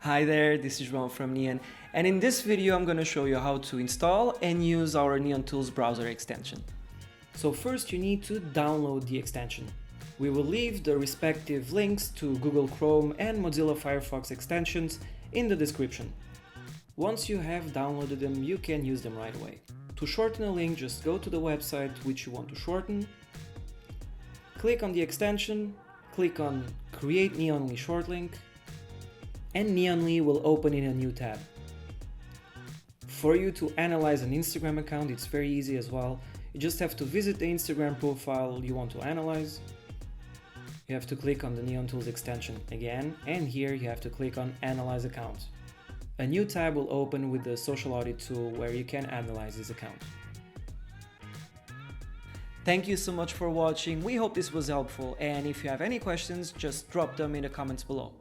Hi there, this is Ron from Neon, and in this video I'm going to show you how to install and use our Neon Tools browser extension. So first you need to download the extension. We will leave the respective links to Google Chrome and Mozilla Firefox extensions in the description. Once you have downloaded them, you can use them right away. To shorten a link, just go to the website which you want to shorten, click on the extension, click on Create Neonly Short Link, and Neonly will open in a new tab. For you to analyze an Instagram account, it's very easy as well. You just have to visit the Instagram profile you want to analyze. You have to click on the Neon Tools extension again, and here you have to click on Analyze Account. A new tab will open with the Social Audit tool where you can analyze this account. Thank you so much for watching. We hope this was helpful, and if you have any questions, just drop them in the comments below.